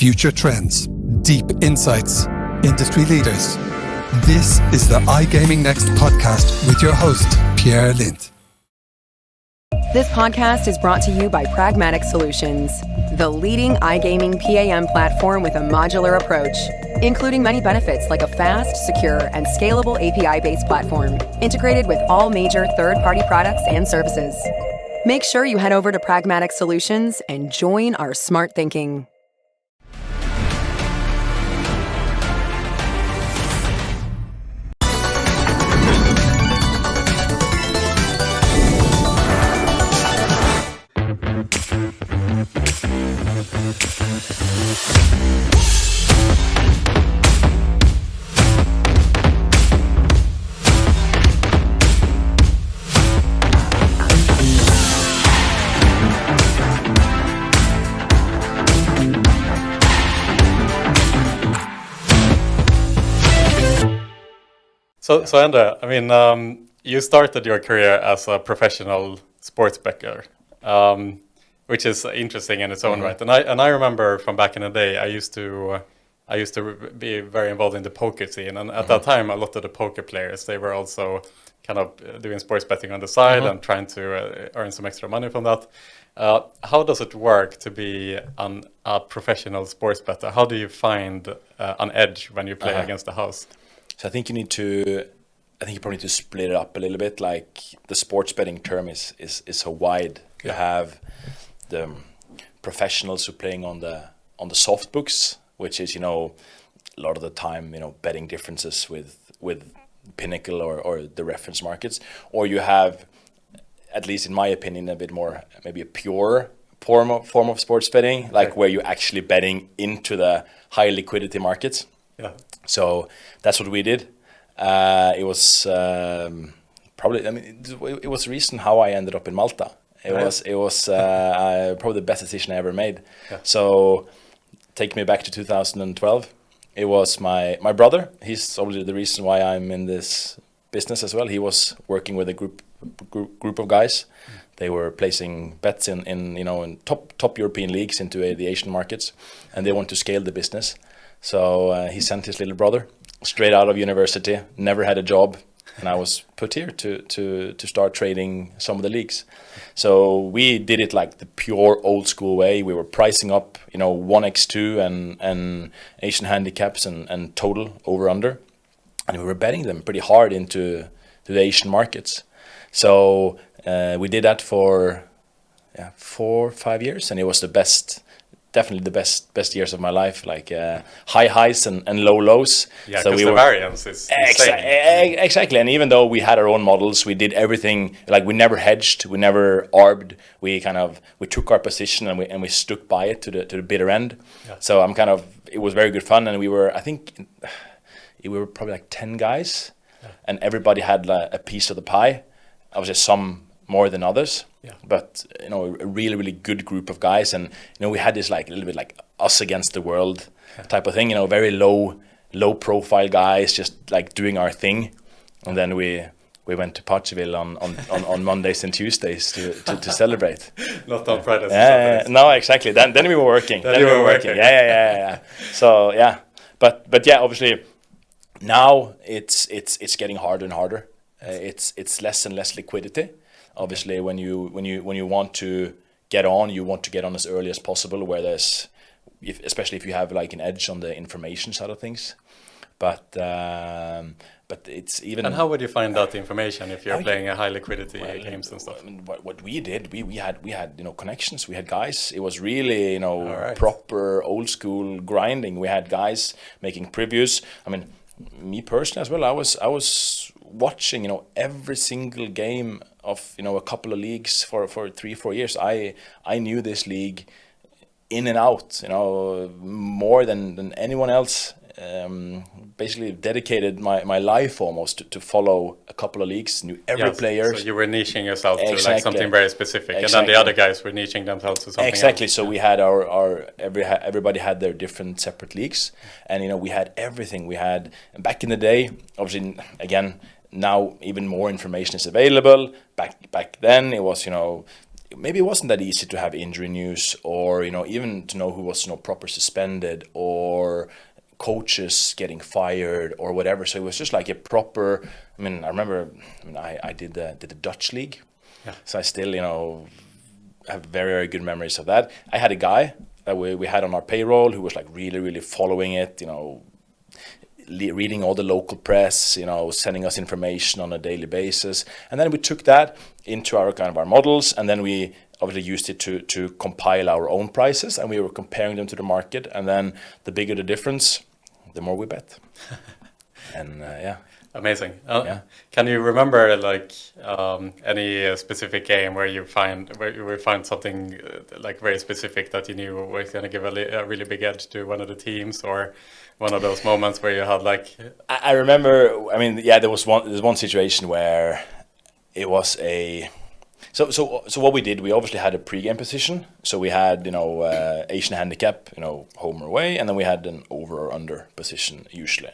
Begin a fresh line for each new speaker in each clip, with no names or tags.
future trends, deep insights, industry leaders. This is the iGaming Next podcast with your host, Pierre Endre.
This podcast is brought to you by Pragmatic Solutions, the leading iGaming PAM platform with a modular approach, including many benefits like a fast, secure, and scalable API-based platform, integrated with all major third-party products and services. Make sure you head over to Pragmatic Solutions and join our smart thinking.
So Endre, I mean, you started your career as a professional sports bettor, which is interesting in its own right. And I remember from back in the day, I used to be very involved in the poker scene, and at that time, a lot of the poker players, they were also kind of doing sports betting on the side and trying to earn some extra money from that. How does it work to be a professional sports bettor? How do you find an edge when you play against the house?
So I think you probably need to split it up a little bit. Like the sports betting term is so wide. You have the professionals who are playing on the soft books, which is, a lot of the time, betting differences with Pinnacle or the reference markets. Or you have, at least in my opinion, a bit more maybe a pure form of sports betting, like where you're actually betting into the high liquidity markets. Yeah. So that's what we did. It was probably, it was the reason how I ended up in Malta. It was probably the best decision I ever made. Yeah. So take me back to 2012. It was my brother. He's obviously the reason why I'm in this business as well. He was working with a group of guys. They were placing bets in top European leagues into the Asian markets, and they want to scale the business. So he sent his little brother straight out of university, never had a job, and I was put here to start trading some of the leagues. So we did it like the pure old school way. We were pricing up, 1x2 and Asian handicaps and total over under, and we were betting them pretty hard into the Asian markets. So we did that for 4 or 5 years, and it was definitely the best years of my life, like high highs and low lows.
Yeah, because so the variance is insane.
Exactly, and even though we had our own models, we did everything, like we never hedged, we never arbed, we took our position and we stuck by it to the bitter end. Yeah. So it was very good fun, and we were probably like 10 guys, and everybody had a piece of the pie. Obviously some more than others. Yeah. But a really, really good group of guys, and we had this like a little bit like us against the world type of thing. Very low profile guys, just like doing our thing, and then we went to Potcheville on Mondays and Tuesdays to celebrate.
Not on Fridays. And Saturdays.
No, exactly. Then we were working.
Then we were working.
Yeah. So yeah, but yeah, obviously now it's getting harder and harder. It's less and less liquidity. Obviously, when you want to get on, you want to get on as early as possible, where especially if you have like an edge on the information side of things. But it's even.
And how would you find out the information if you're playing a high liquidity games and stuff?
What we did, we had connections. We had guys. It was really proper old school grinding. We had guys making previews. Me personally as well. I was watching every single game of a couple of leagues for 3-4 years. I knew this league in and out, more than anyone else. Basically dedicated my life almost to follow a couple of leagues, knew every player.
So you were niching yourself to like something very specific, and then the other guys were niching themselves to something
exactly
else.
So we had everybody had their different separate leagues, and we had everything. We had back in the day, obviously, again, now even more information is available. Back then it maybe it wasn't that easy to have injury news, or even to know who was proper suspended, or coaches getting fired or whatever. So it was just like a proper. I remember. I did the Dutch league, so I still have very, very good memories of that. I had a guy that we had on our payroll who was like really, really following it. Reading all the local press, sending us information on a daily basis, and then we took that into our models, and then we obviously used it to compile our own prices, and we were comparing them to the market, and then the bigger the difference, the more we bet. And
amazing. Can you remember like any specific game where you find something like very specific that you knew was going to give a really big edge to one of the teams, or one of those moments where you had like?
I remember. There was one situation where it was a. So what we did, we obviously had a pre-game position. So we had Asian handicap, home or away, and then we had an over or under position usually.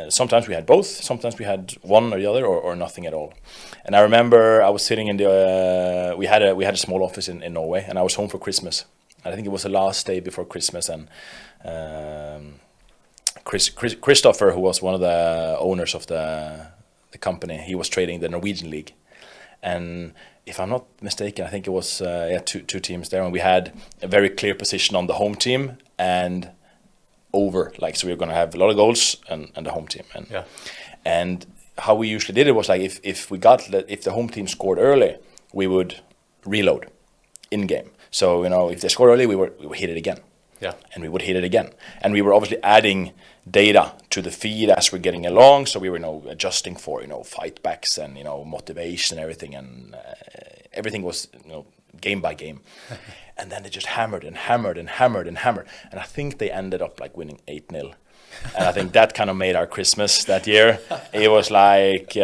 Sometimes we had both. Sometimes we had one or the other, or nothing at all. And I remember I was sitting in the. We had a small office in Norway, and I was home for Christmas. And I think it was the last day before Christmas, and Christopher, who was one of the owners of the company, he was trading the Norwegian league. And if I'm not mistaken, I think it was two teams there, and we had a very clear position on the home team and over, so we were going to have a lot of goals and the home team. And how we usually did it was like if the home team scored early, we would reload in game. So if they scored early, we would hit it again. And we would hit it again. And we were obviously adding data to the feed as we're getting along. So we were adjusting for fight backs and motivation and everything, and everything was game by game. And then they just hammered and hammered and hammered and hammered. And I think they ended up like winning 8-0. And I think that kind of made our Christmas that year. It was like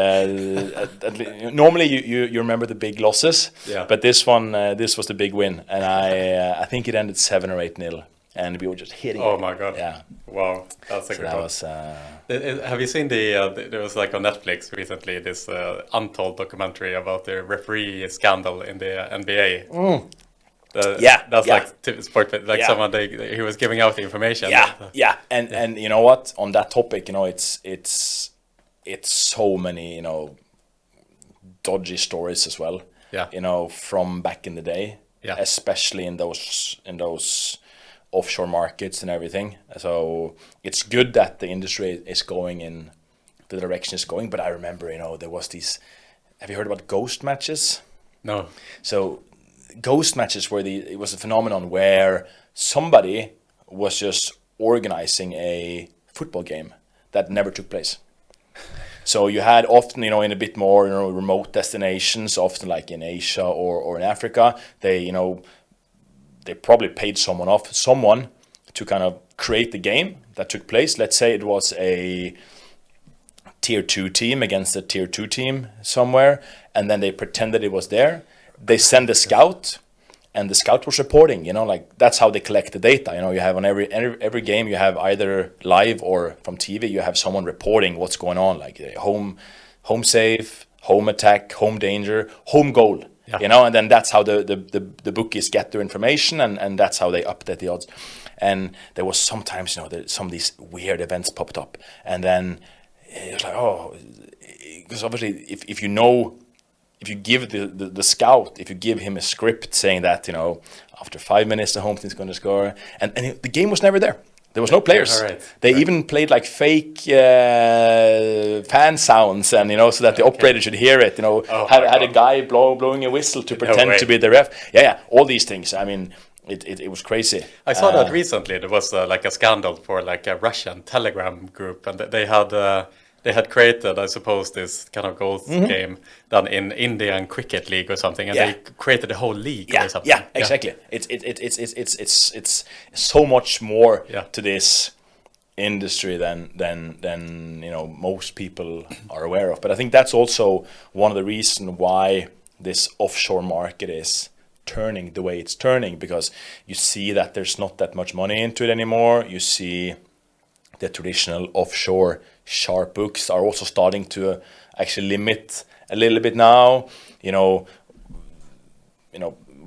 normally you remember the big losses, but this was the big win, and I think it ended 7 or 8-0, and we were just hitting.
Oh my god!
Yeah,
wow, that's a good one. Have you seen there was like on Netflix recently this untold documentary about the referee scandal in the NBA? That's like sport, like someone he was giving out the information. And you know what? On that topic, it's so many dodgy stories as well. From back in the day, especially in those offshore markets and everything. So it's good that the industry is going in the direction it's going. But I remember, there was these. Have you heard about ghost matches? No.
So ghost matches it was a phenomenon where somebody was just organizing a football game that never took place. So you had often, in a bit more, remote destinations, often like in Asia or in Africa, they probably paid someone to kind of create the game that took place. Let's say it was a tier 2 team against a tier 2 team somewhere, and then they pretended it was there. They send a scout, and the scout was reporting. That's how they collect the data. You have on every game, you have either live or from TV, you have someone reporting what's going on, like home save, home attack, home danger, home goal. And then that's how the bookies get their information, and that's how they update the odds. And there was sometimes, some of these weird events popped up, and then it was like, because obviously if you give the scout, if you give him a script saying that, after 5 minutes the home team's going to score, and the game was never there. There was no players. They even played like fake fan sounds, and so that the operator should hear it. Had a guy blowing a whistle to pretend to be the ref. All these things. It was crazy.
I saw that recently. There was like a scandal for like a Russian Telegram group, and they had created, I suppose, this kind of golf game done in Indian cricket league or something, and they created a whole league or something.
Yeah, exactly. It's so much more to this industry than most people are aware of. But I think that's also one of the reasons why this offshore market is turning the way it's turning, because you see that there's not that much money into it anymore. You see the traditional offshore sharp books are also starting to actually limit a little bit now.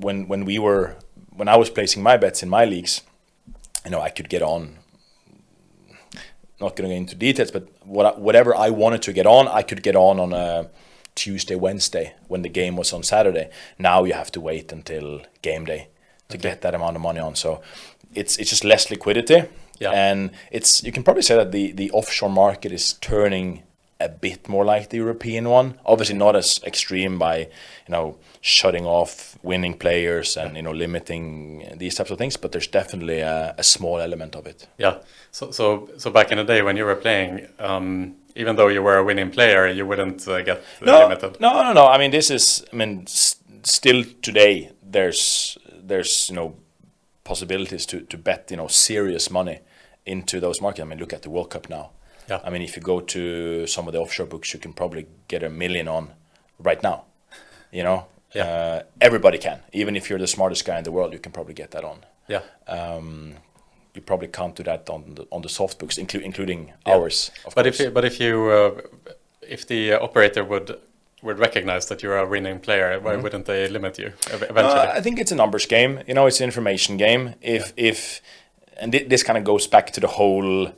when I was placing my bets in my leagues, I could get on. Not going to go into details, but whatever I wanted to get on, I could get on a Tuesday, Wednesday when the game was on Saturday. Now you have to wait until game day to get that amount of money on. So it's just less liquidity. Yeah. And you can probably say that the offshore market is turning a bit more like the European one. Obviously not as extreme by, shutting off winning players and, limiting these types of things, but there's definitely a small element of it.
Yeah. So back in the day when you were playing, even though you were a winning player, you wouldn't get limited.
No. I mean, still today, there's possibilities to bet, serious money into those markets. I mean, look at the World Cup now.
Yeah.
I mean, if you go to some of the offshore books, you can probably get $1 million on right now. Yeah. Everybody can. Even if you're the smartest guy in the world, you can probably get that on.
Yeah.
You probably can't do that on the soft books, including ours.
But if the operator would recognize that you're a winning player, why wouldn't they limit you eventually?
I think it's a numbers game. It's an information game. And this kind of goes back to the whole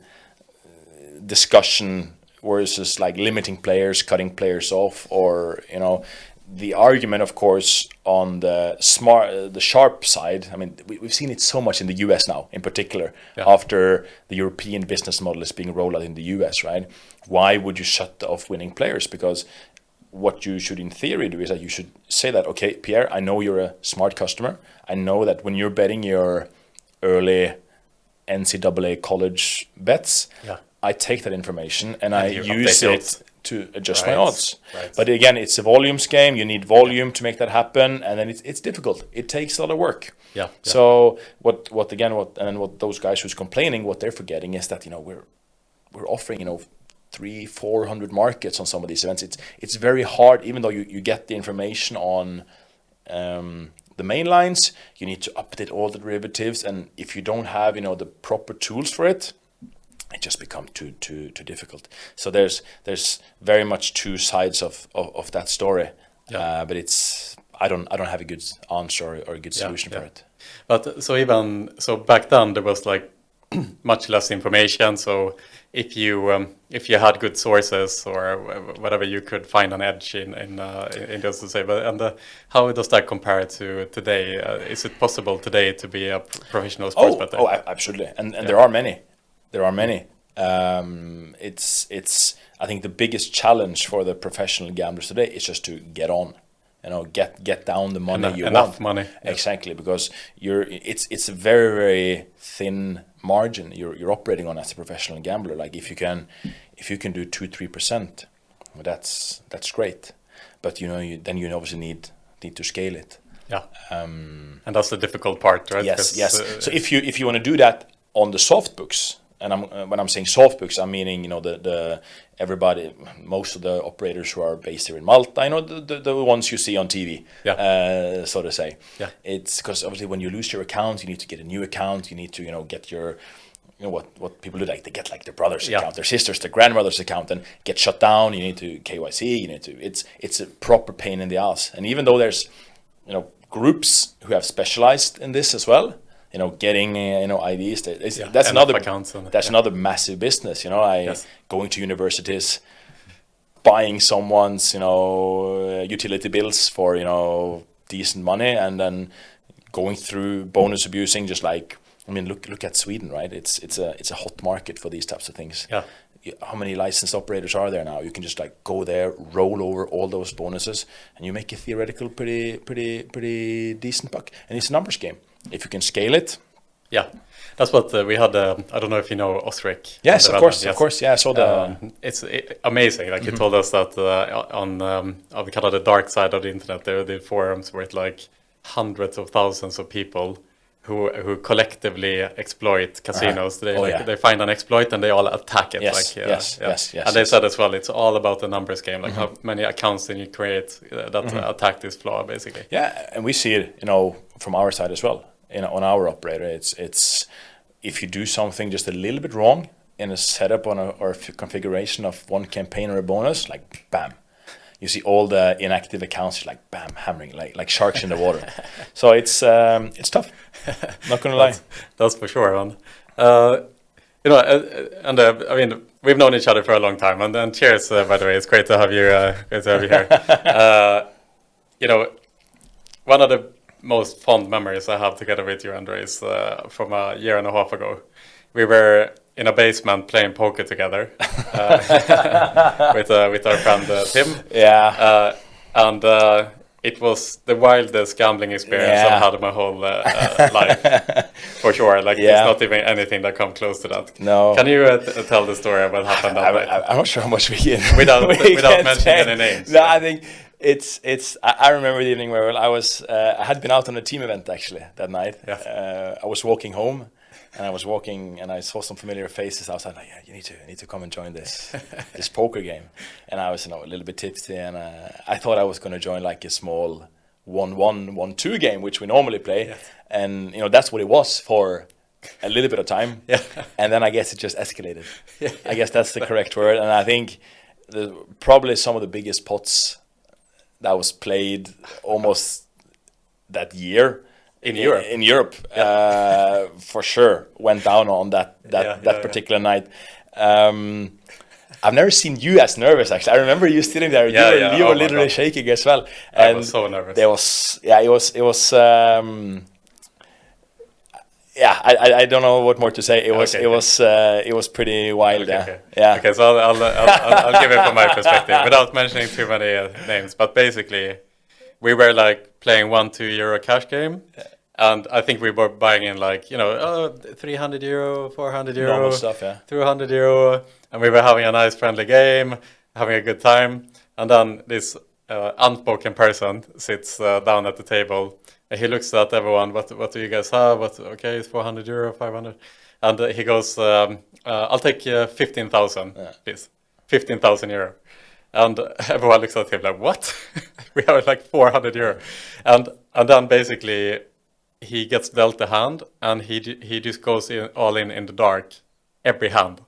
discussion where it's just like limiting players, cutting players off, or the argument, of course, on the sharp side. I mean, we've seen it so much in the US now, in particular, after the European business model is being rolled out in the US, right? Why would you shut off winning players? Because what you should, in theory, do is that you should say that, okay, Pierre, I know you're a smart customer. I know that when you're betting your early NCAA college bets, I take that information and I use it to adjust my odds. Right. But again, it's a volumes game. You need volume to make that happen, and then it's difficult. It takes a lot of work.
Yeah.
So what those guys who's complaining, what they're forgetting is that we're offering 300-400 markets on some of these events. It's very hard, even though you get the information on the main lines. You need to update all the derivatives, and if you don't have the proper tools for it just becomes too difficult. So there's very much two sides of that story. Yeah. But I don't have a good answer or a good solution for it.
But so back then there was like much less information. So if you had good sources or whatever, you could find an edge in just to say. But how does that compare to today? Is it possible today to be a professional sports bettor?
Oh, absolutely. And there are many. It's I think the biggest challenge for the professional gamblers today is just to get on, get down the money you
enough
want.
Money.
Exactly, because it's a very, very thin margin you're operating on as a professional gambler. Like if you can do 2-3%, that's great. But then you obviously need to scale it.
Yeah. And that's the difficult part, right?
Yes. So if you want to do that on the soft books. And when I'm saying soft books, I'm meaning the everybody, most of the operators who are based here in Malta, the ones you see on TV, so to say. Yeah. It's because obviously when you lose your account, you need to get a new account. You need to get your what people do, like they get like their brother's account, their sister's, their grandmother's account, and get shut down. You need to KYC. You need to. It's a proper pain in the ass. And even though there's groups who have specialized in this as well. Getting IDs. That's another massive business. Going to universities, buying someone's utility bills for decent money, and then going through bonus abusing. Just like look at Sweden, right? It's a hot market for these types of things. Yeah. How many licensed operators are there now? You can just go there, roll over all those bonuses, and you make a theoretical pretty decent buck. And it's a numbers game. If you can scale it.
Yeah, that's what we had. I don't know if you know Osric.
Yes, of course. Yeah, I saw the.
It's amazing. Like he told us that on kind of the dark side of the internet, there are the forums where it's like hundreds of thousands of people who collectively exploit casinos. They find an exploit and they all attack it.
Yes.
And they said as well, it's all about the numbers game. Like how many accounts can you create that attack this flaw, basically.
Yeah, and we see it, from our side as well. On our operator, it's if you do something just a little bit wrong in a setup or configuration of one campaign or a bonus, like bam, you see all the inactive accounts just like bam, hammering like sharks in the water. So it's tough. Not gonna lie.
That's for sure, man. You know, I mean, we've known each other for a long time, and cheers, by the way. It's great to have you. Great to have you here. You know, one of the most fond memories I have together with you, Endre, is from a year and a half ago. We were in a basement playing poker together with our friend Tim.
Yeah.
And it was the wildest gambling experience I've had in my whole life, for sure. Like, there's not even anything that comes close to that.
No.
Can you tell the story about what happened that night?
I'm not sure how much we can.
Without mentioning any names.
No, I think it's. I remember the evening where I had been out on a team event actually that night.
Yeah.
I was walking home. And I was walking, and I saw some familiar faces. I was like, "Yeah, you need to come and join this poker game." And I was, a little bit tipsy, and I thought I was going to join like a small 1-1, 1-2 game, which we normally play. Yes. And that's what it was for a little bit of time.
Yeah.
And then I guess it just escalated. Yeah. I guess that's the correct word. And I think probably some of the biggest pots that was played almost that year. In Europe, for sure, went down on that particular night. I've never seen you as nervous. Actually, I remember you sitting there. You were literally shaking as well. And
I was so nervous.
It was. I don't know what more to say. It was pretty wild.
Okay.
Yeah.
Okay, so I'll give it from my perspective without mentioning too many names. But basically, we were like playing 1-2 euro cash game. And I think we were buying in like, 300 euro, 400 euro,
normal stuff,
200 euro. And we were having a nice friendly game, having a good time. And then this unspoken person sits down at the table. And he looks at everyone, what do you guys have? Okay, it's 400 euro, 500. And he goes, I'll take 15,000, please. 15,000 euro. And everyone looks at him like, what? We have like 400 euro. And then basically he gets dealt a hand, and he just goes all in the dark every hand.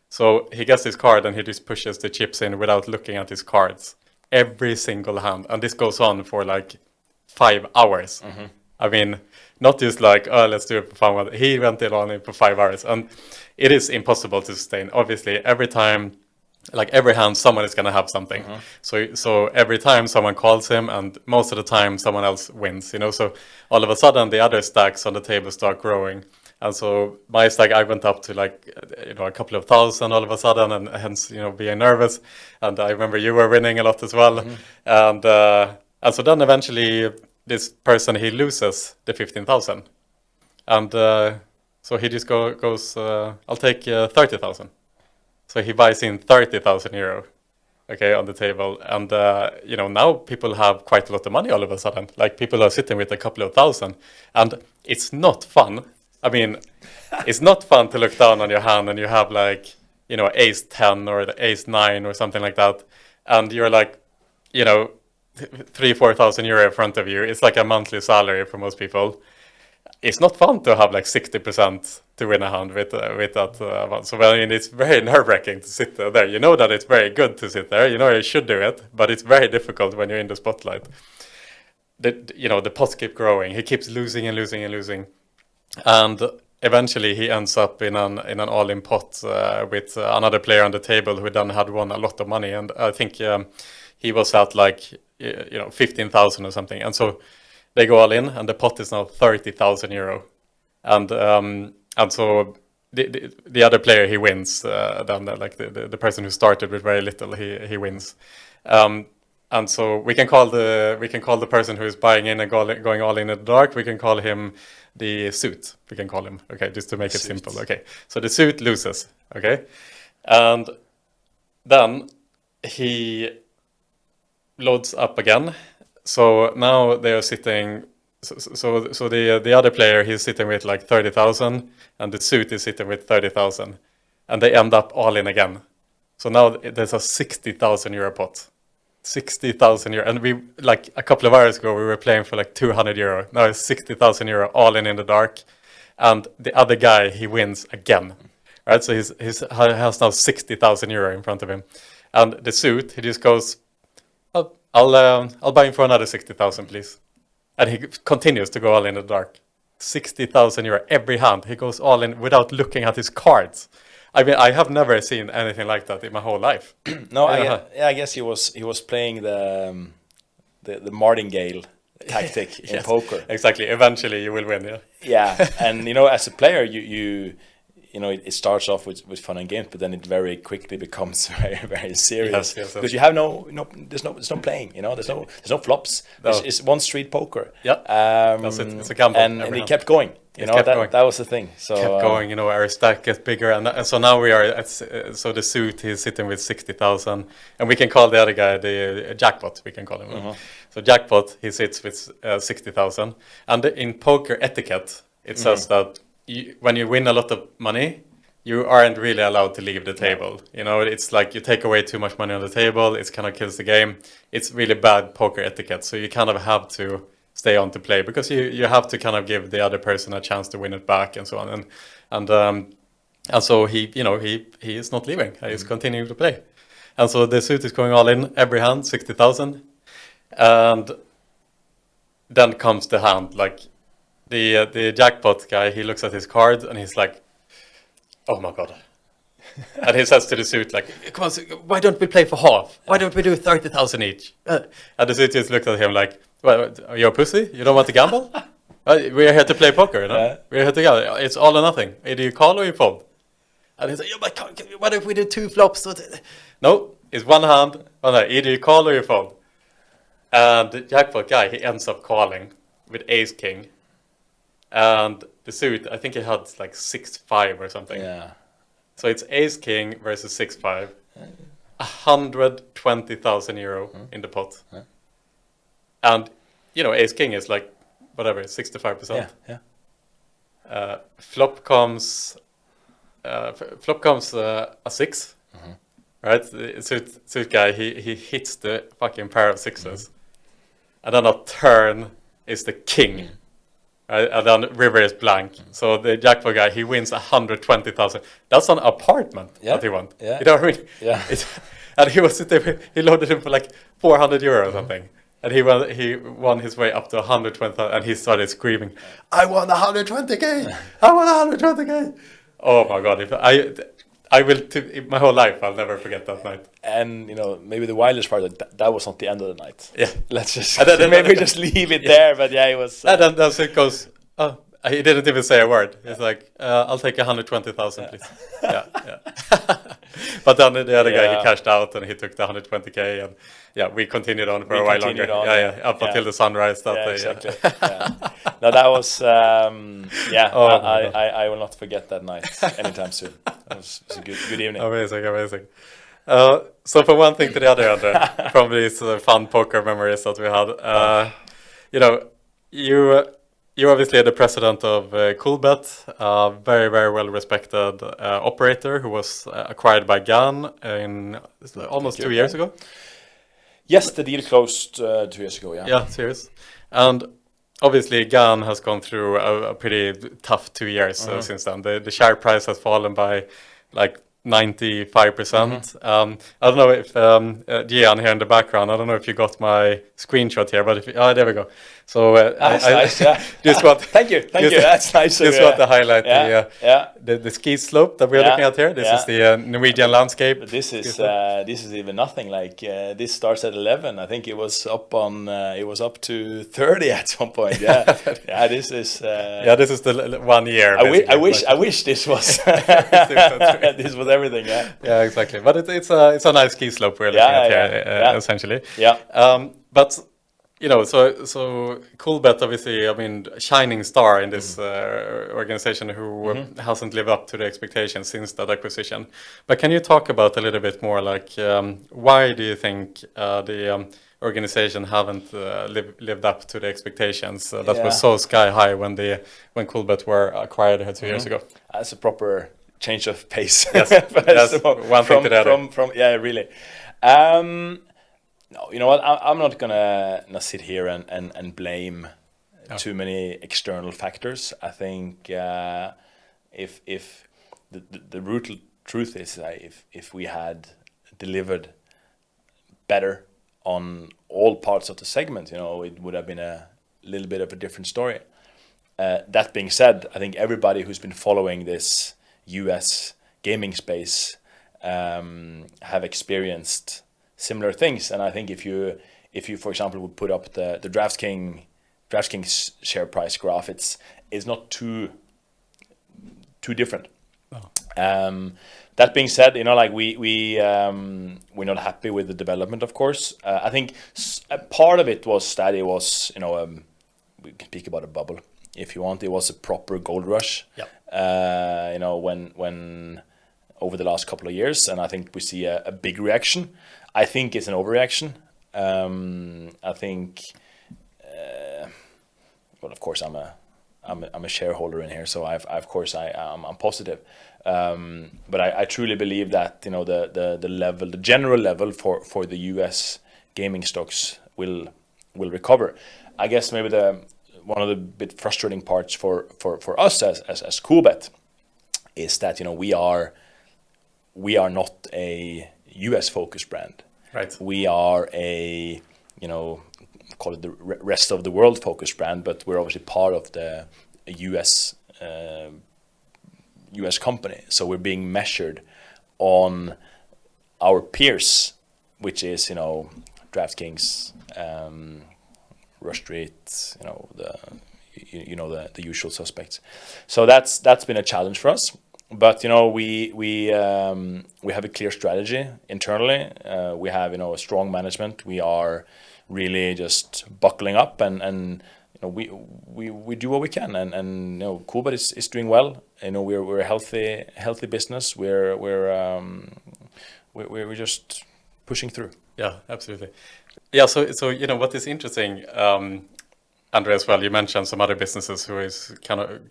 So he gets his card and he just pushes the chips in without looking at his cards every single hand, and this goes on for like 5 hours. Mm-hmm. I mean, not just like, let's do it for fun. He went in for 5 hours, and it is impossible to sustain. Obviously, every time, like every hand, someone is going to have something. Mm-hmm. So every time someone calls him, and most of the time someone else wins, so all of a sudden the other stacks on the table start growing. And so my stack, I went up to like, a couple of thousand all of a sudden, and hence, being nervous. And I remember you were winning a lot as well. Mm-hmm. And so then eventually this person, he loses the 15,000. And so he just goes, I'll take 30,000. So he buys in 30,000 euro, on the table. And, now people have quite a lot of money all of a sudden. Like, people are sitting with a couple of thousand. And it's not fun. I mean, it's not fun to look down on your hand and you have like, ace 10 or the ace 9 or something like that. And you're like, 3,000-4,000 euro in front of you. It's like a monthly salary for most people. It's not fun to have like 60% to win a hand with that amount. So, it's very nerve-wracking to sit there. You know that it's very good to sit there. You should do it, but it's very difficult when you're in the spotlight. The pots keep growing. He keeps losing and losing and losing. And eventually he ends up in an all-in pot with another player on the table who then had won a lot of money. And I think he was at like, 15,000 or something. And so they go all in, and the pot is now 30,000 euro. And so the other player, he wins. Then like the person who started with very little, he wins. And so we can call the person who is buying in and going all in the dark. We can call him the suit. We can call him, just to make it simple. Okay, so the suit loses. Okay, and then he loads up again. So now they are sitting. So the other player, he's sitting with like 30,000, and the suit is sitting with 30,000, and they end up all in again. So now there's a 60,000 euro pot. 60,000 euro, and we, like a couple of hours ago, we were playing for like 200 euro. Now it's 60,000 euro, all in the dark, and the other guy, he wins again, right? So he has now 60,000 euro in front of him, and the suit, he just goes, I'll I'll buy him for another 60,000, please. And he continues to go all in the dark. 60,000 euro every hand. He goes all in without looking at his cards. I mean, I have never seen anything like that in my whole life.
No, I guess he was playing the martingale tactic in poker.
Exactly. Eventually, you will win. Yeah.
Yeah, and as a player, it starts off with fun and games, but then it very quickly becomes very, very serious.
Yes.
Because you have there's no playing. There's no flops.
No.
It's one street poker.
Yeah, that's it. It's a gamble.
And he kept going. That was the thing. So
kept going. Our stack gets bigger, and so now we are at. So the suit, he's sitting with 60,000, and we can call the other guy the jackpot. We can call him. So jackpot, he sits with 60,000, and in poker etiquette, it says that when you win a lot of money, you aren't really allowed to leave the table. It's like you take away too much money on the table. It kind of kills the game. It's really bad poker etiquette. So you kind of have to stay on to play because you have to kind of give the other person a chance to win it back and so on. And so he is not leaving. He's continuing to play. And so the suit is going all in every hand, 60,000. And then comes the hand, like the jackpot guy, he looks at his card and he's like, oh my God. And he says to the suit, like, come on, why don't we play for half? Why don't we do 30,000 each? And the suit just looked at him like, well, are you a pussy? You don't want to gamble? We're here to play poker, We're here to gamble. It's all or nothing. Either you call or you fold. And he's like, yeah, but what if we do 2 flops? No, it's one hand. Either you call or you fold. And the jackpot guy, he ends up calling with ace king. And the suit, I think he had like 6-5 or something.
Yeah.
So it's ace king versus 6-5. 120,000 euro in the pot. And, ace king is like, whatever, 65%.
Yeah.
Flop comes a 6. Right? The suit guy, he hits the fucking pair of sixes. And then a turn is the king. Right? And then river is blank. So the jackpot guy, he wins 120,000. That's an apartment that he won.
Yeah.
You know what I mean?
Yeah.
And he loaded him for like 400 euro or something. And he won his way up to 120,000. And he started screaming, I won 120K! I won 120K! Oh my God. I will, my whole life, I'll never forget that night.
And, maybe the wildest part, that was not the end of the night.
Yeah.
Let's just, maybe just leave it there, but yeah, it was...
And then it goes, oh, he didn't even say a word. He's like, I'll take 120,000, please. Yeah. But then the other guy, he cashed out and he took the 120K, and we continued on for a while longer. Up until the sunrise that day.
Exactly. No, that was, I will not forget that night anytime soon. It was a good evening.
Amazing. So from one thing to the other, Endre, from these fun poker memories that we had, you're obviously the president of Coolbet, a very, very well-respected operator who was acquired by GAN in almost 2 years ago.
Yes, the deal closed 2 years ago,
Yeah, 2 years. And obviously GAN has gone through a pretty tough 2 years since then. The share price has fallen by like 95%. I don't know if Gian here in the background, I don't know if you got my screenshot here, but there we go. So
nice, yeah. Thank you. That's nice.
Just want to highlight the ski slope that we're looking at here. This is the Norwegian landscape.
But this is even nothing. Like this starts at 11. I think it was up to 30 at some point. Yeah, This is
this is the 1 year.
I wish this was this was everything.
Yeah, exactly. But it's a nice ski slope we're looking at here, essentially.
Yeah.
But so Coolbet, obviously, I mean, shining star in this organization who hasn't lived up to the expectations since that acquisition. But can you talk about a little bit more, like, why do you think the organization haven't lived up to the expectations that was so sky high when Coolbet were acquired 2 years ago?
That's a proper change of pace.
Yes, one thing to the other.
Really. No, you know what? I'm not gonna sit here and blame too many external factors. I think if the brutal truth is if we had delivered better on all parts of the segment, it would have been a little bit of a different story. That being said, I think everybody who's been following this US gaming space have experienced similar things. And I think if you for example would put up the DraftKings share price graph, it's not too different. That being said, we're not happy with the development, of course. I think a part of it was that it was, we can speak about a bubble if you want. It was a proper gold rush. When over the last couple of years, and I think we see a big reaction. I think it's an overreaction. I think, well, of course, I'm a shareholder in here, so I'm positive. But I truly believe that the general level for the US gaming stocks will recover. I guess maybe one of the bit frustrating parts for us as Coolbet is that we are not a US focused brand.
Right.
We are a call it the rest of the world focused brand, but we're obviously part of the US company. So we're being measured on our peers, which is DraftKings, Rush Street, the usual suspects. So that's been a challenge for us. But we have a clear strategy internally. We have a strong management. We are really just buckling up and we do what we can, and Coolbet is doing well. We're a healthy business. We're just pushing through.
Yeah, absolutely. Yeah, so what is interesting, Endre, as well, you mentioned some other businesses who is kind of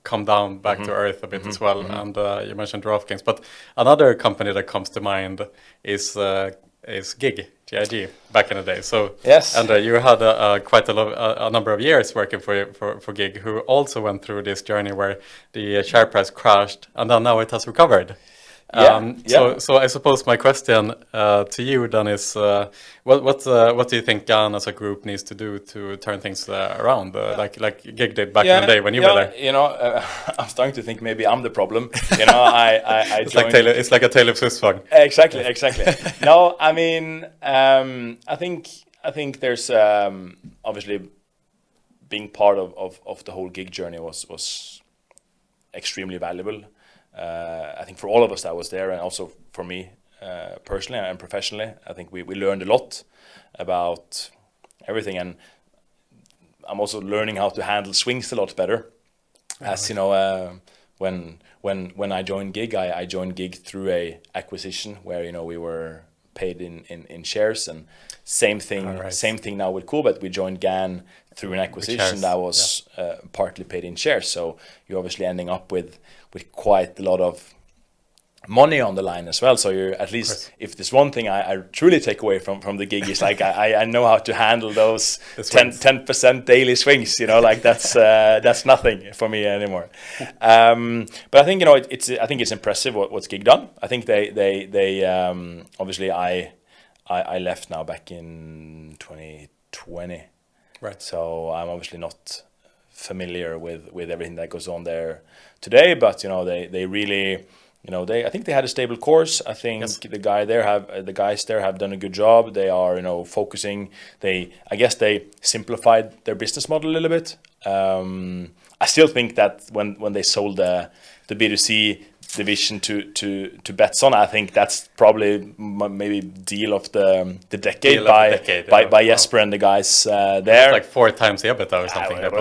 come down back to earth a bit as well, and you mentioned DraftKings, but another company that comes to mind is GIG back in the day. So
yes,
Endre, you had quite a number of years working for GIG, who also went through this journey where the share price crashed, and then now it has recovered. So I suppose my question to you then is, what do you think GAN as a group needs to do to turn things around, like GIG did back in the day when you were there?
I'm starting to think maybe I'm the problem. I
it's like a Taylor Swift song.
Exactly. No, I mean, I think there's obviously being part of the whole GIG journey was extremely valuable. I think for all of us that was there, and also for me personally and professionally, I think we learned a lot about everything, and I'm also learning how to handle swings a lot better. As when I joined GIG, I joined GIG through a acquisition where we were paid in shares, and same thing now with Coolbet. We joined GAN through an acquisition that was partly paid in shares, so you're obviously ending up with quite a lot of money on the line as well. So you're at least, if there's one thing I truly take away from the GIG, is like I know how to handle those 10% daily swings. That's nothing for me anymore. But I think it's impressive what's GIG done. I think they obviously I left now back in 2020.
Right.
So I'm obviously not familiar with everything that goes on there today, but they really I think they had a stable course. I think the guys there have done a good job. They are focusing. I guess they simplified their business model a little bit. I still think that when they sold the B2C division to Betsson, I think that's probably maybe deal of the decade by Jesper and the guys there.
It's like 4 times the EBITDA or something.
It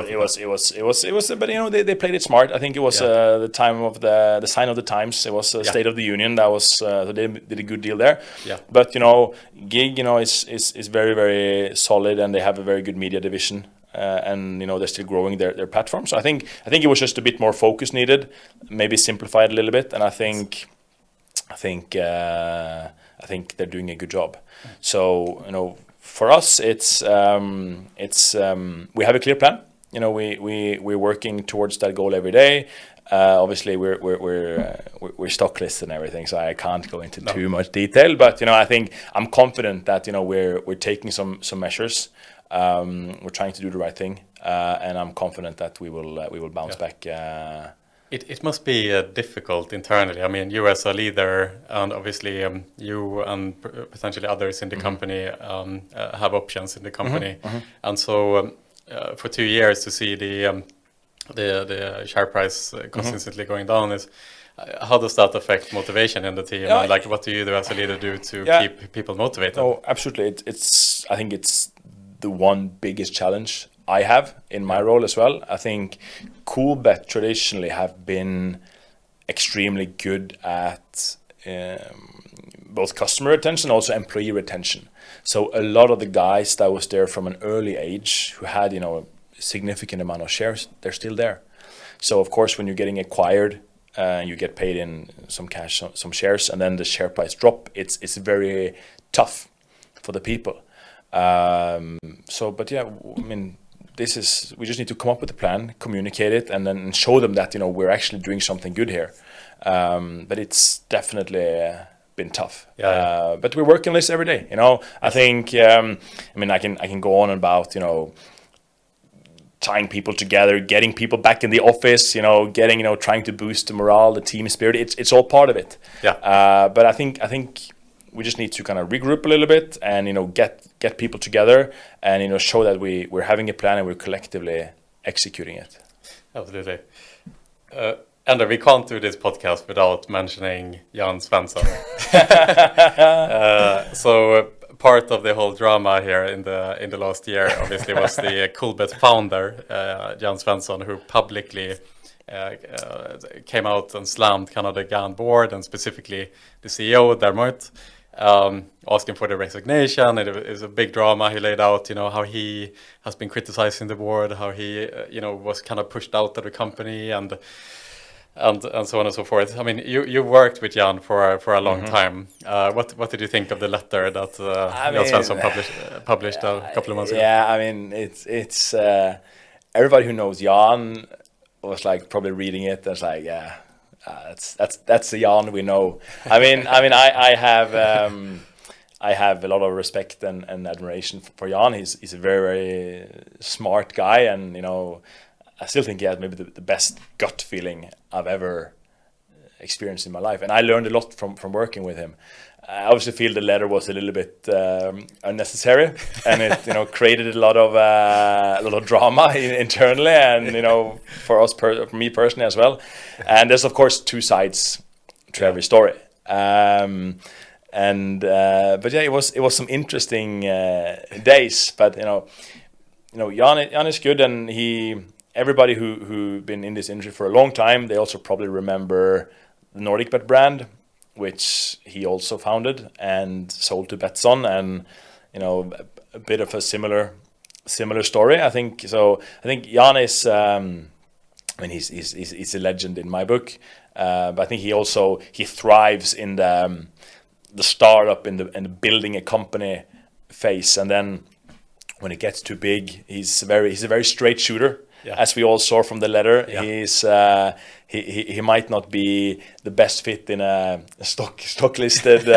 was, but they played it smart. I think it was the time of the sign of the times. It was State of the Union. That was they did a good deal there. Yeah. But GIG is very, very solid, and they have a very good media division. And they're still growing their platform. So I think it was just a bit more focus needed, maybe simplified a little bit, and I think they're doing a good job. So for us, it's we have a clear plan. We're working towards that goal every day. Obviously, we're stock listed and everything, so I can't go into too much detail. But I think I'm confident that we're taking some measures. We're trying to do the right thing, and I'm confident that we will bounce back.
It must be difficult internally. I mean, you as a leader, and obviously you and potentially others in the company have options in the company, and so for 2 years to see the share price consistently going down is. How does that affect motivation in the team? And like, what do you do as a leader to keep people motivated?
Oh, absolutely. I think it's the one biggest challenge I have in my role as well. I think Coolbet traditionally have been extremely good at both customer retention and also employee retention. So a lot of the guys that was there from an early age who had a significant amount of shares, they're still there. So of course, when you're getting acquired, you get paid in some cash, some shares, and then the share price drop. It's very tough for the people. But yeah, I mean, we just need to come up with a plan, communicate it, and then show them that we're actually doing something good here. But it's definitely been tough. But we're working on this every day. I think. I mean, I can go on about tying people together, getting people back in the office, getting, trying to boost the morale, the team spirit. It's all part of it. But I think we just need to kind of regroup a little bit and, get people together and, show that we're having a plan and we're collectively executing it.
Absolutely. Endre, we can't do this podcast without mentioning Jan Svensson. So part of the whole drama here in the last year, obviously, was the Coolbet founder, Jan Svensson, who publicly came out and slammed kind of the GAN board and specifically the CEO, Dermot, asking for the resignation. It was a big drama. He laid out, how he has been criticizing the board, how he, was kind of pushed out of the company and so on and so forth. I mean, you worked with Jan for a long time. What did you think of the letter that Jan Svensson published a couple of months ago?
Yeah, I mean, it's everybody who knows Jan was like probably reading it. That's like, that's the Jan we know. I mean, I have a lot of respect and admiration for Jan. He's a very, very smart guy, and I still think he has maybe the best gut feeling I've ever experienced in my life, and I learned a lot from working with him. I obviously feel the letter was a little bit unnecessary, and it created a lot of drama internally, and for me personally as well. And there's of course two sides to every story. But yeah, it was some interesting days. But Jan is good, and everybody who been in this industry for a long time, they also probably remember the NordicBet brand, which he also founded and sold to Betsson, and a bit of a similar story, I think. So I think Jan is, he's a legend in my book, but I think he thrives in the startup and the building a company phase, and then when it gets too big, he's a very straight shooter. Yeah. As we all saw from the letter, he's he might not be the best fit in a stock listed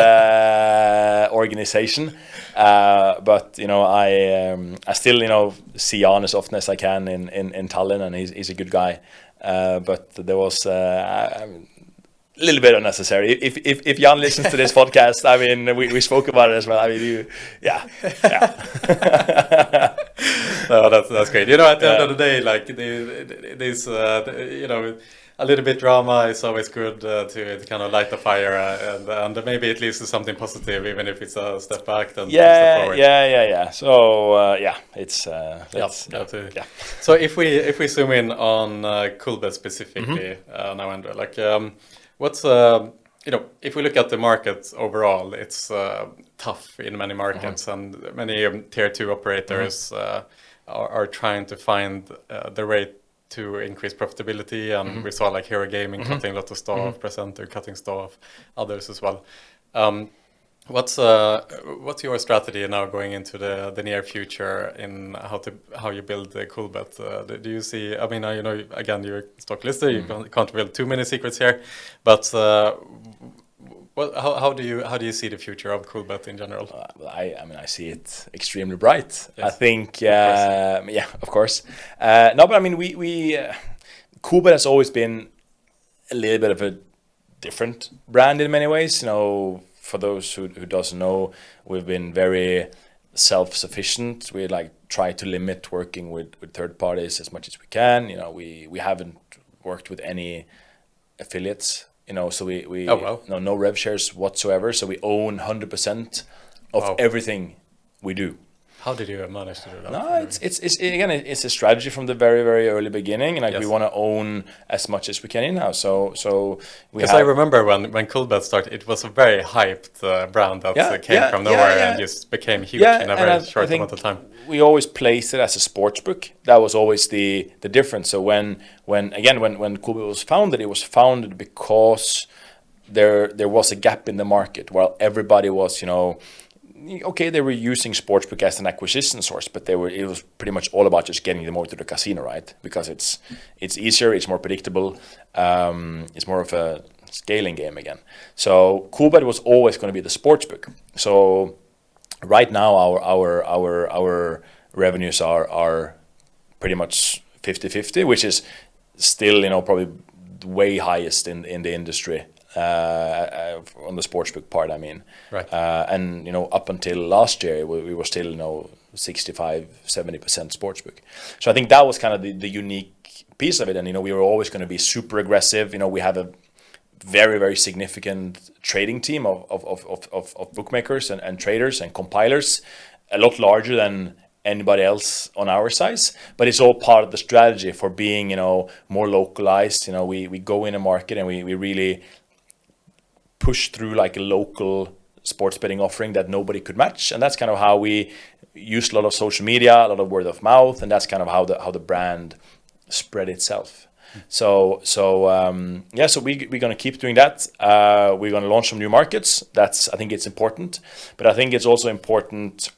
organization, but I still see Jan as often as I can in Tallinn, and he's a good guy. But there was a little bit unnecessary. If Jan listens to this podcast, I mean, we spoke about it as well. I mean, yeah.
No, that's great. At the end of the day, like this, a little bit drama is always good to kind of light the fire and maybe it leads to something positive, even if it's a step back. Then step forward.
Yeah. So it's
absolutely. So if we zoom in on Coolbet specifically now, Endre, like what's if we look at the market overall, it's tough in many markets, and many tier 2 operators are trying to find the way to increase profitability, and we saw like Hero Gaming cutting a lot of staff, Presenter cutting staff, others as well. What's your strategy now going into the near future in how you build the Coolbet? Do you see? I mean, you know, again, you're stock listed. You can't build too many secrets here, but how do you see the future of Coolbet in general?
I mean, I see it extremely bright.
Yes.
I think, yeah, of course. No, but I mean, we Coolbet has always been a little bit of a different brand in many ways. You know, for those who doesn't know, we've been very self-sufficient. We like try to limit working with third parties as much as we can. You know, we haven't worked with any affiliates. You know, so we no rev shares whatsoever. So we own 100% of everything we do.
How did you manage to do that?
No, it's a strategy from the very, very early beginning, and like we want to own as much as we can in-house. So
because I remember when Coolbet started, it was a very hyped brand that came from nowhere and just became huge in a very short amount of time.
We always placed it as a sportsbook. That was always the difference. So when Coolbet was founded, it was founded because there was a gap in the market while everybody was, you know. Okay, they were using sportsbook as an acquisition source, but it was pretty much all about just getting them over to the casino, right? Because it's easier, it's more predictable, it's more of a scaling game again. So Coolbet was always going to be the sportsbook. So right now our revenues are pretty much 50-50, which is still, you know, probably way highest in the industry. On the sportsbook part, I mean,
right.
And you know, up until last year, we were still, you know, 65-70% sportsbook. So I think that was kind of the unique piece of it. And you know, we were always going to be super aggressive. You know, we have a very, very significant trading team of bookmakers and traders and compilers, a lot larger than anybody else on our size, but it's all part of the strategy for being, you know, more localized. You know, we go in a market and we really push through like a local sports betting offering that nobody could match, and that's kind of how we use a lot of social media, a lot of word of mouth, and that's kind of how the brand spread itself. So we're going to keep doing that. We're going to launch some new markets. I think it's important, but I think it's also important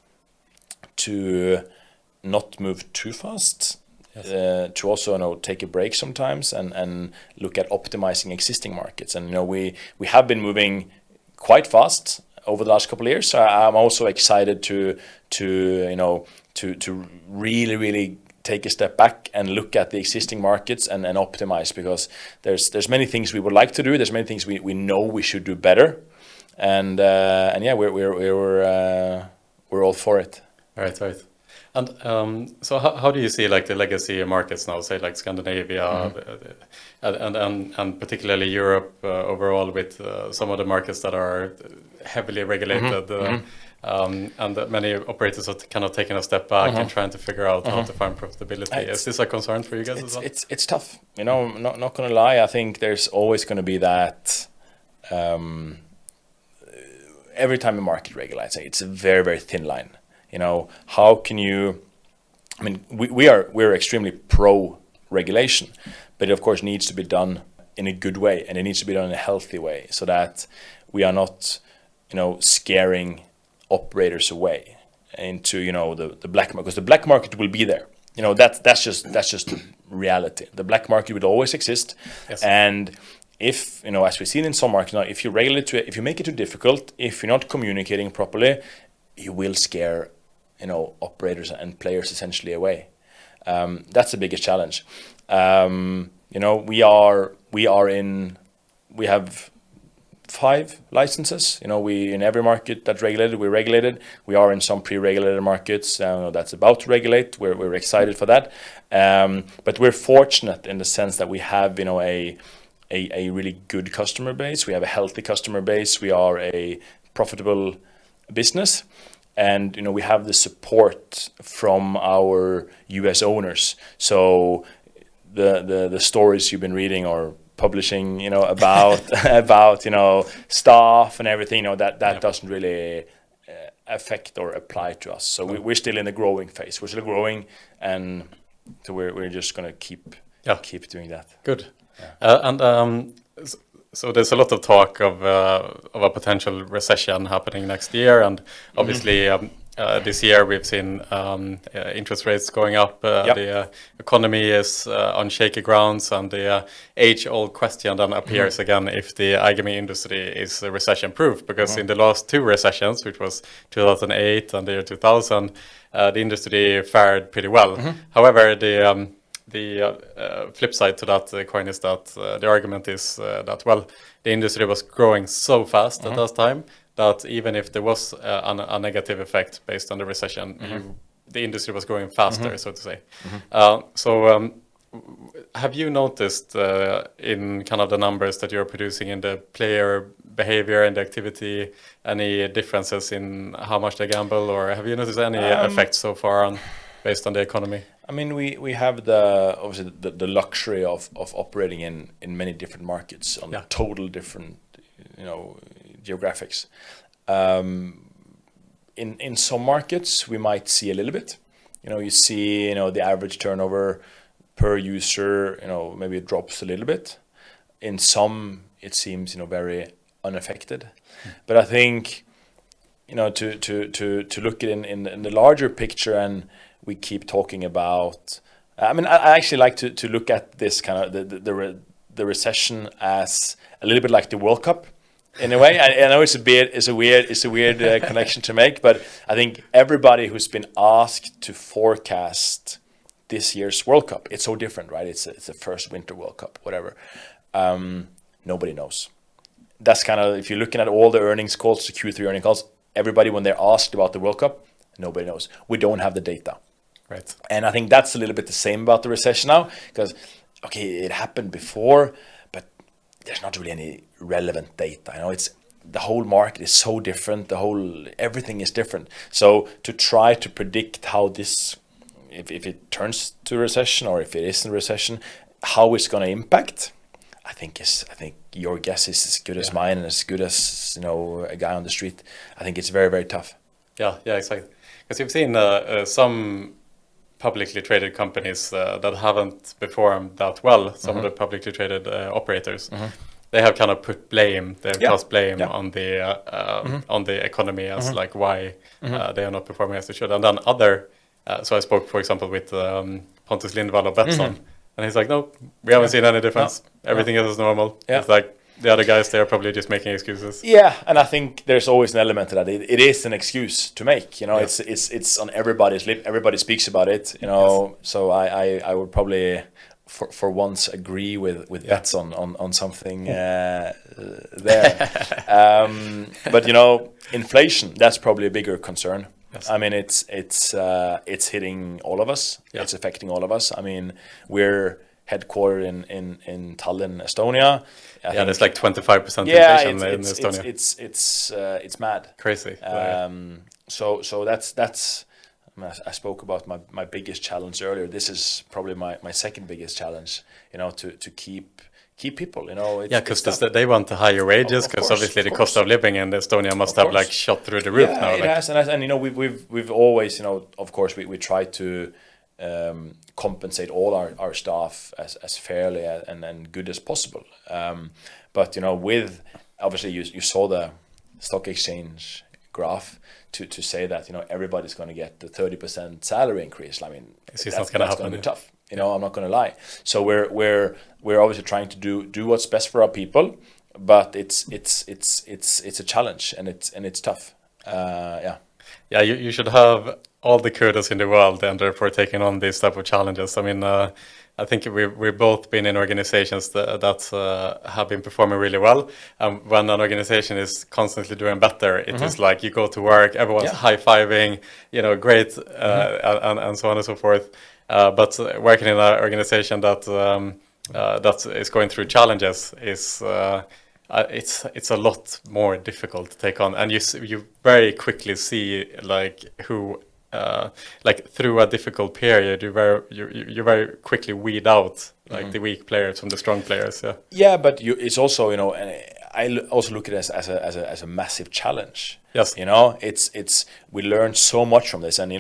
to not move too fast. Yes. To also, you know, take a break sometimes and look at optimizing existing markets. And you know, we have been moving quite fast over the last couple of years. So I'm also excited to you know to really take a step back and look at the existing markets and optimize, because there's many things we would like to do. There's many things we know we should do better, and yeah, we're all for it.
Right. And so how do you see like the legacy markets now, say like Scandinavia, and particularly Europe overall, with some of the markets that are heavily regulated, and that many operators are kind of taking a step back and trying to figure out how to find profitability. Is this a concern for you guys as well?
It's tough, you know. Not gonna lie, I think there's always going to be that. Every time a market regulates, it's a very, very thin line. You know, how can you? I mean, we're extremely pro regulation, but it of course needs to be done in a good way, and it needs to be done in a healthy way, so that we are not, you know, scaring operators away into, you know, the black market, because the black market will be there. You know, that's just the reality. The black market will always exist, yes. And if, you know, as we've seen in some markets now, if you regulate if you make it too difficult, if you're not communicating properly, you will scare, you know, operators and players essentially away. That's the biggest challenge. You know, we have 5 licenses. You know, we in every market that's regulated, we're regulated. We are in some pre-regulated markets that's about to regulate. We're excited for that. But we're fortunate in the sense that we have, you know, a really good customer base. We have a healthy customer base. We are a profitable business. And, you know, we have the support from our US owners. So the stories you've been reading or publishing, you know, about you know, staff and everything, you know, that doesn't really affect or apply to us. So we're still in the growing phase. We're still growing, and so we're just gonna keep doing that.
Good. Yeah. So there's a lot of talk of a potential recession happening next year, and obviously this year we've seen interest rates going up. The economy is on shaky grounds, and the age-old question then appears again if the iGaming industry is recession-proof, because in the last two recessions, which was 2008 and the year 2000, the industry fared pretty well. However, the flip side to that coin is that the argument is that, well, the industry was growing so fast at that time that even if there was a negative effect based on the recession, the industry was growing faster, so to say. Have you noticed in kind of the numbers that you're producing in the player behavior and the activity any differences in how much they gamble, or have you noticed any effects so far based on the economy?
I mean, we have obviously the luxury of operating in many different markets on total different, geographics. In some markets, we might see a little bit. You see, the average turnover per user, maybe it drops a little bit. In some, it seems, very unaffected. But I think, to look at it in the larger picture, and we keep talking about. I mean, I actually like to look at this kind of the recession as a little bit like the World Cup. In a way, I know it's a weird connection to make, but I think everybody who's been asked to forecast this year's World Cup, it's so different, right? It's the first Winter World Cup, whatever. Nobody knows. That's kind of, if you're looking at all the earnings calls, the Q3 earnings calls, everybody, when they're asked about the World Cup, nobody knows. We don't have the data.
Right.
And I think that's a little bit the same about the recession now, because, okay, it happened before, but there's not really any relevant data. It's the whole market is so different. Everything is different. So to try to predict how this, if it turns to recession or if it is in recession, how it's going to impact, I think your guess is as good as mine and as good as a guy on the street. I think it's very, very tough.
Yeah, exactly. Because you've seen some publicly traded companies that haven't performed that well. Some of the publicly traded operators, they have kind of put blame. They've cast blame on the economy as like why they are not performing as they should. And then other. So I spoke, for example, with Pontus Lindvall of bettor, and he's like, "No, we haven't seen any difference. Everything is as normal." It's like the other guys, they are probably just making excuses.
Yeah, and I think there's always an element to that. It is an excuse to make. It's on everybody's lip. Everybody speaks about it. So I would probably for once agree with bets on something there. But inflation, that's probably a bigger concern. Yes. I mean, it's hitting all of us. Yeah. It's affecting all of us. I mean, we're headquartered in Tallinn, Estonia.
There's like 25% inflation in Estonia.
It's mad.
Crazy.
So that's. I spoke about my biggest challenge earlier. This is probably my second biggest challenge. To keep people.
Because they want higher wages, because obviously the cost of living in Estonia must have like shot through the roof now.
It has, and we've always of course we try to compensate all our staff as fairly and good as possible. But with obviously you saw the stock exchange graph to say that everybody's going to get the 30% salary increase. I mean, that's going to be tough. I'm not going to lie. So we're obviously trying to do what's best for our people, but it's a challenge and it's tough.
You should have all the kudos in the world, Endre, for taking on these type of challenges. I mean, I think we've both been in organizations that have been performing really well. When an organization is constantly doing better, it is like you go to work, everyone's high-fiving, great, and so on and so forth. But working in an organization that is going through challenges is it's a lot more difficult to take on, and you very quickly see like who like through a difficult period you very quickly weed out like the weak players from the strong players.
But it's also I also look at it as a massive challenge.
Yes,
it's we learn so much from this, and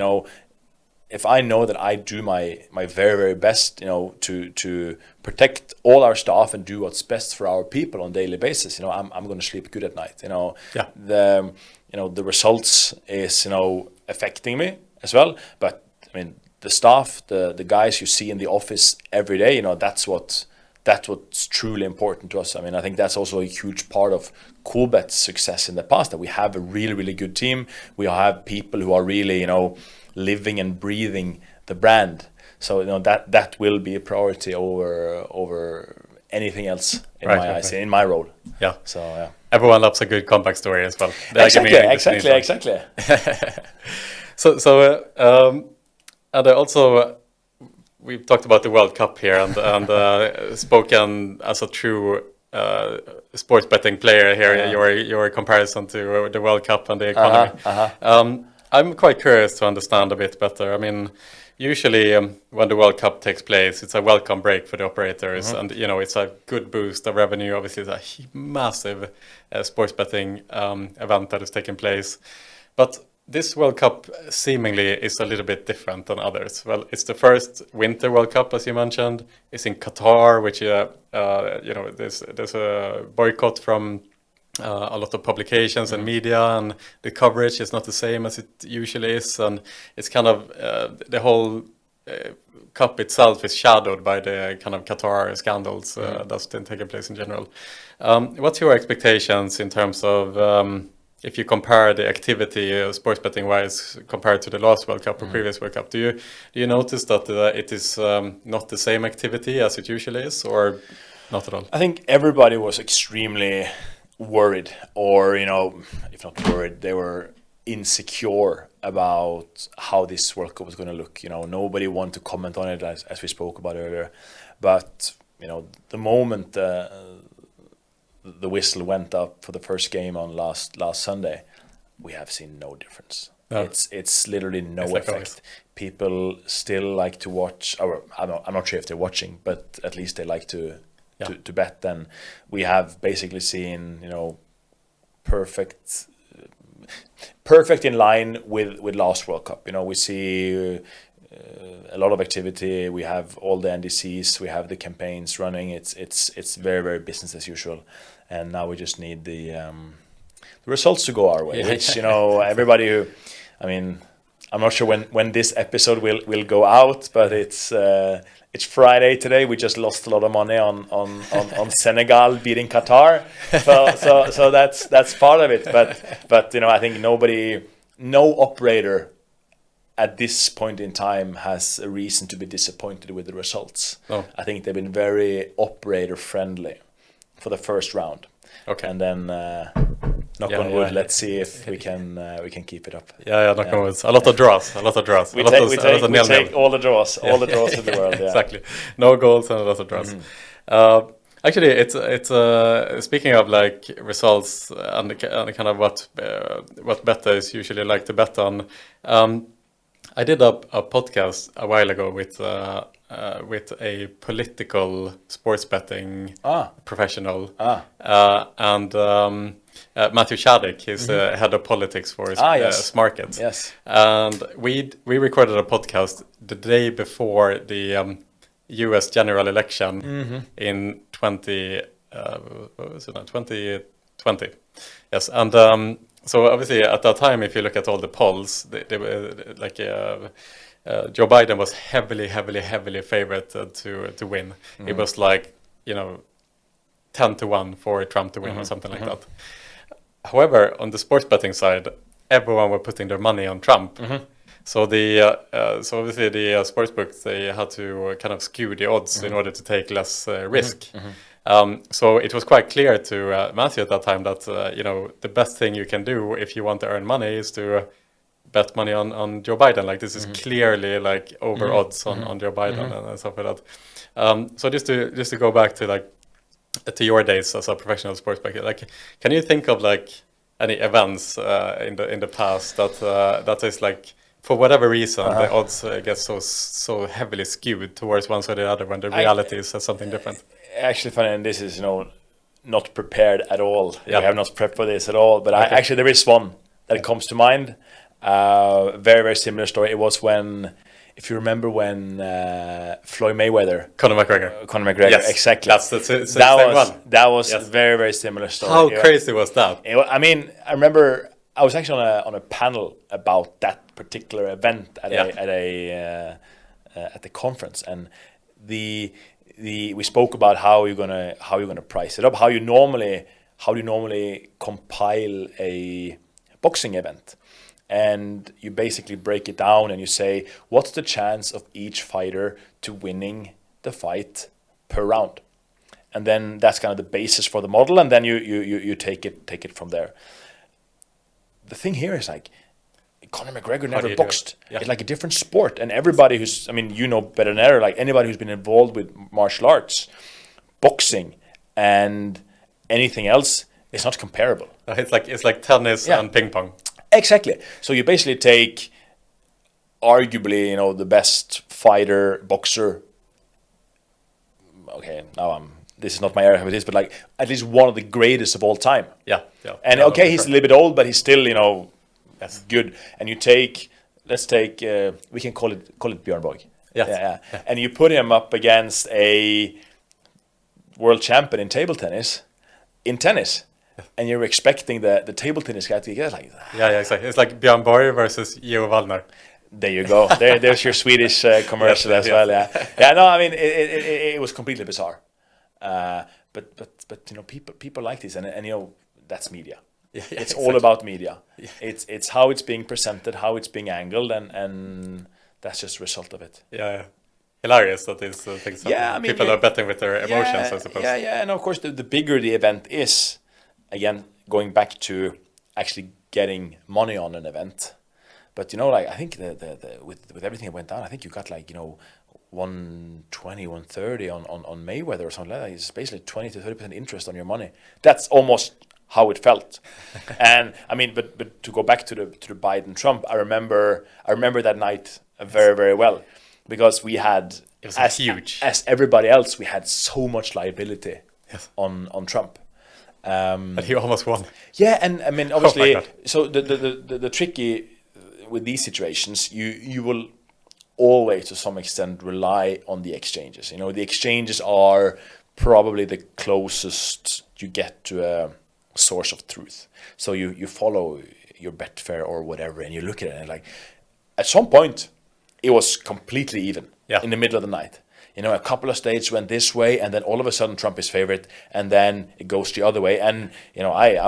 if I know that I do my very, very best, to protect all our staff and do what's best for our people on a daily basis, I'm going to sleep good at night. The results is affecting me as well, but I mean the staff, the guys you see in the office every day, that's what's truly important to us. I mean, I think that's also a huge part of Coolbet's success in the past, that we have a really, really good team. We have people who are really, living and breathing the brand. So, that will be a priority over anything else in my eyes, in my role.
Yeah.
So, yeah.
Everyone loves a good comeback story as well.
Exactly.
And also, we've talked about the World Cup here and spoken as a true sports betting player here. Your comparison to the World Cup and the economy. I'm quite curious to understand a bit better. I mean, usually when the World Cup takes place, it's a welcome break for the operators, and it's a good boost of revenue. Obviously, it's a massive sports betting event that is taking place, but this World Cup seemingly is a little bit different than others. Well, it's the first Winter World Cup, as you mentioned. It's in Qatar, which there's a boycott from a lot of publications and media, and the coverage is not the same as it usually is, and it's kind of the whole cup itself is shadowed by the kind of Qatar scandals that's been taking place in general. What's your expectations in terms of if you compare the activity sports betting wise compared to the last World Cup or previous World Cup? Do you notice that it is not the same activity as it usually is, or not at all?
I think everybody was extremely worried, or if not worried, they were insecure about how this World Cup was going to look. Nobody wanted to comment on it, as we spoke about earlier, but the moment the whistle went up for the first game on last Sunday, we have seen no difference. No. It's literally no effect. People still like to watch, or I'm not sure if they're watching, but at least they like to bet. And we have basically seen perfect in line with last World Cup. We see a lot of activity. We have all the NDCs, we have the campaigns running. It's very, very business as usual, and now we just need the results to go our way. Which everybody who, I mean, I'm not sure when this episode will go out, but it's Friday today. We just lost a lot of money on Senegal beating Qatar, so that's part of it. But I think no operator at this point in time has a reason to be disappointed with the results. Oh. I think they've been very operator friendly for the first round. Okay. And then knock on wood, let's see if we can keep it up.
Knock on wood. A lot of draws.
We take all the draws in the world. Yeah.
Exactly. No goals and a lot of draws. Actually, it's speaking of like results and kind of what bettors usually like to bet on. I did a podcast a while ago with a political sports betting professional, and Matthew Chaddick, he's head of politics for Smarket.
Yes,
and we recorded a podcast the day before the U.S. general election in 2020. Yes, and so obviously at that time, if you look at all the polls, they were like Joe Biden was heavily favored to win. It was like 10-1 for Trump to win or something like that. However, on the sports betting side, everyone were putting their money on Trump. So so obviously the sportsbooks, they had to kind of skew the odds in order to take less risk. So it was quite clear to Matthew at that time that the best thing you can do if you want to earn money is to bet money on Joe Biden. Like this is clearly like over odds on Joe Biden and stuff like that. So just to go back to to your days as a professional sports bettor, like can you think of like any events in the past that is like, for whatever reason, the odds get so heavily skewed towards one side or the other when the reality is something different?
Actually, funny, and this is not prepared at all. We have not prepped for this at all. But okay. There is one that comes to mind. Very, very similar story. It was when if you remember when Floyd Mayweather,
Conor McGregor. Yes,
exactly.
That's the same one.
That was
Yes.
a very, very similar story.
How crazy was that?
I mean, I remember I was actually on a panel about that particular event at the conference, and we spoke about how you're gonna price it up, how do you normally compile a boxing event. And you basically break it down and you say, what's the chance of each fighter to winning the fight per round? And then that's kind of the basis for the model, and then you take it from there. The thing here is like, Conor McGregor never boxed.
Yeah.
It's like a different sport, and everybody who's, I mean, you know better than ever, like anybody who's been involved with martial arts, boxing and anything else is not comparable.
It's like tennis and ping pong.
Exactly. So you basically take arguably, you know, the best fighter, boxer. Okay, now this is not my area of this, but like at least one of the greatest of all time.
Yeah.
And
yeah,
okay, he's
sure.
a little bit old, but he's still, you know,
Yes.
good. And let's take, we can call it Björn Borg.
Yes.
Yeah. And you put him up against a world champion in table tennis, and you're expecting the table tennis guy to get like that.
Yeah, exactly. It's like Björn Borg versus Geo Wallner.
There you go. There's your Swedish commercial
Yes,
as well. Yeah. No, I mean it was completely bizarre. But you know, people like this, and you know, that's media.
Yeah,
it's
exactly.
all about media.
Yeah.
It's how it's being presented, how it's being angled, and that's just a result of it.
Yeah. Hilarious that these things happen.
Yeah, I mean,
people are betting with their emotions, I suppose.
Yeah, and of course the bigger the event is, again, going back to actually getting money on an event. But you know, like I think with everything that went down, I think you got like, you know, 120, 130 on Mayweather or something like that. It's basically 20 to 30% interest on your money. That's almost how it felt. And I mean, but to go back to the Biden Trump, I remember that night very, very well, because we had,
it was huge,
as everybody else, we had so much liability on Trump.
But he almost won.
Yeah, and I mean, obviously,
God.
so the tricky with these situations, you will always to some extent rely on the exchanges. You know, the exchanges are probably the closest you get to a source of truth. So you follow your Betfair or whatever, and you look at it, and like at some point it was completely even in the middle of the night. You know, a couple of states went this way, and then all of a sudden Trump is favorite, and then it goes the other way. And you know, I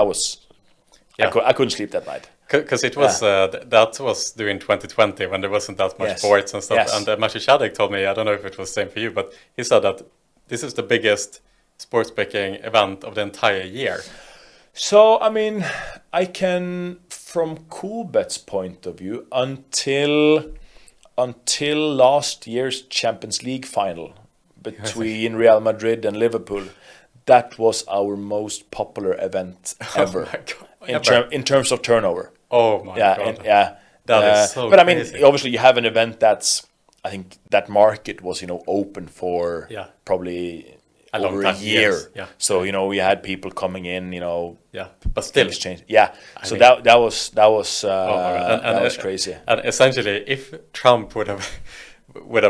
couldn't sleep that night.
Because it was that was during 2020 when there wasn't that much sports and stuff.
Yes.
And Maciej Shadek told me, I don't know if it was the same for you, but he said that this is the biggest sports betting event of the entire year.
So I mean, I can, from Coolbet's point of view, until last year's Champions League final between Real Madrid and Liverpool, that was our most popular event ever.
Oh my God.
In terms of turnover.
Oh my God.
That
is so
But I
crazy.
mean, obviously you have an event that's, I think that market was, you know, open for probably over a year.
Yes. Yeah.
So, you know, we had people coming in, you know.
Yeah, but still.
Exchange. Yeah. So that was crazy.
And essentially, if Trump would have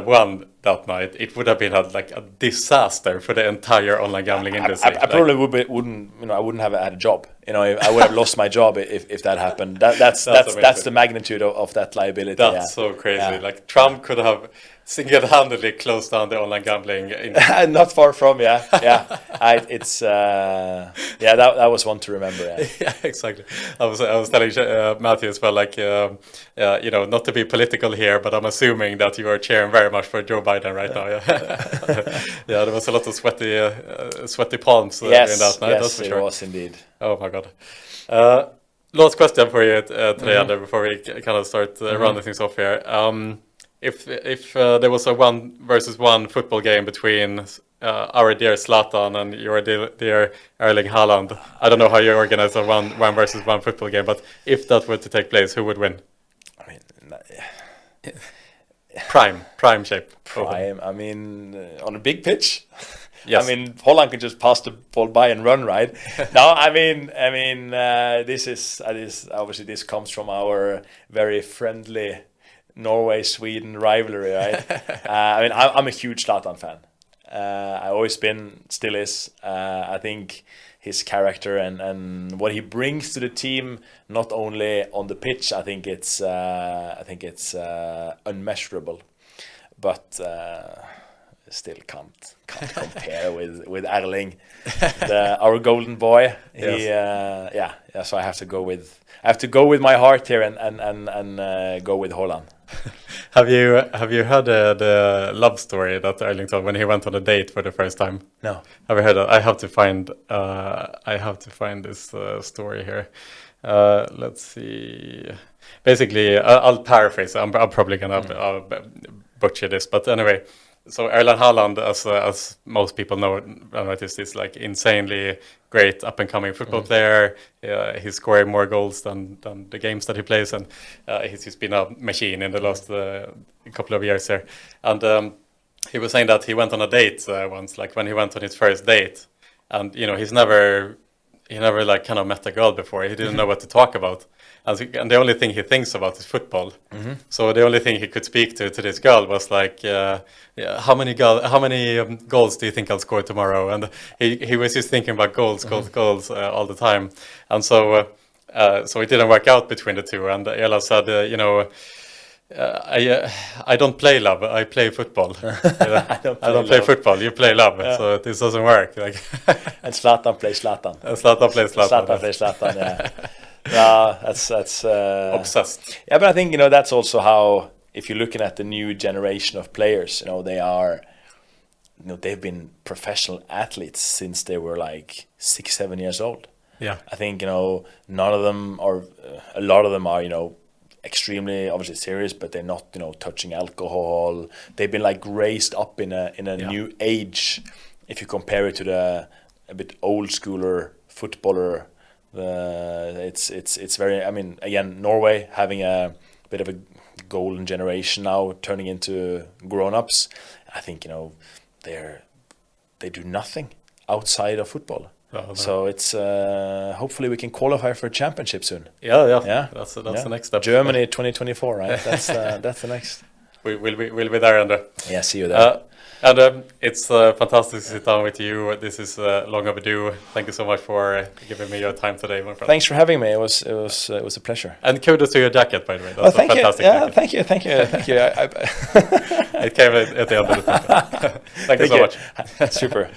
won that night, it would have been like a disaster for the entire online gambling industry.
I probably wouldn't, you know, I wouldn't have had a job. You know, I would have lost my job if that happened. That's the magnitude of that liability.
That's so crazy. Yeah. Like Trump could have single-handedly closed down the online gambling industry.
Not far from, that was one to remember.
Yeah, exactly. I was telling Matthew as well, like, you know, not to be political here, but I'm assuming that you are cheering very much for Joe Biden right now. Yeah, there was a lot of sweaty palms during that night. That's for sure.
It was indeed.
Oh my God. Last question for you today, Endre, before we kind of start rounding things off here. If there was a 1-versus-1 football game between our dear Zlatan and your dear Erling Haaland, I don't know how you organize a 1-versus-1 football game, but if that were to take place, who would win?
I mean,
prime shape.
Prime. I mean, on a big pitch.
Yes.
I mean, Holland could just pass the ball by and run, right? No, I mean, this is obviously this comes from our very friendly Norway-Sweden rivalry, right? I mean, I'm a huge Zlatan fan. I've always been, still is. I think his character and what he brings to the team, not only on the pitch, I think it's unmeasurable. But still can't compare with Erling, our golden boy. Yes. So I have to go with my heart here and go with Haaland.
Have you heard the love story that Erling told when he went on a date for the first time?
No.
Have you heard that? I have to find this story here. Let's see. Basically, I'll paraphrase. I'm probably gonna butcher this, but anyway. So Erling Haaland, as most people know, is this like insanely great up and coming football player. He's scoring more goals than the games that he plays, and he's been a machine in the last couple of years here. And he was saying that he went on a date once, like when he went on his first date, and he never like kind of met a girl before. He didn't know what to talk about. And the only thing he thinks about is football. So the only thing he could speak to this girl was like, how many goals do you think I'll score tomorrow? And he was just thinking about goals all the time. And so it didn't work out between the two. And Ella said, I don't play love, I play football. I don't play football, you play love. Yeah. So this doesn't work. Like
and Zlatan plays Zlatan.
Zlatan plays Zlatan.
Zlatan plays Zlatan, yeah. That's
obsessed.
Yeah, but I think that's also how, if you're looking at the new generation of players, they are, they've been professional athletes since they were like 6-7 years old.
Yeah,
I think none of them, or a lot of them are extremely obviously serious, but they're not touching alcohol. They've been like raised up in a new age. If you compare it to a bit old schooler footballer. It's very, I mean, again, Norway having a bit of a golden generation now, turning into grown-ups. I think they do nothing outside of football. No. So it's hopefully we can qualify for a championship soon.
Yeah. That's the next step.
Germany 2024, right? That's the next.
We'll be there, Endre.
Yeah, see you there.
And it's fantastic to sit down with you. This is long overdue. Thank you so much for giving me your time today, my friend.
Thanks for having me. It was a pleasure.
And kudos to your jacket, by the way. That's
thank
a fantastic jacket.
Thank you.
It came at the end of the podcast. Thank you so much.
Super.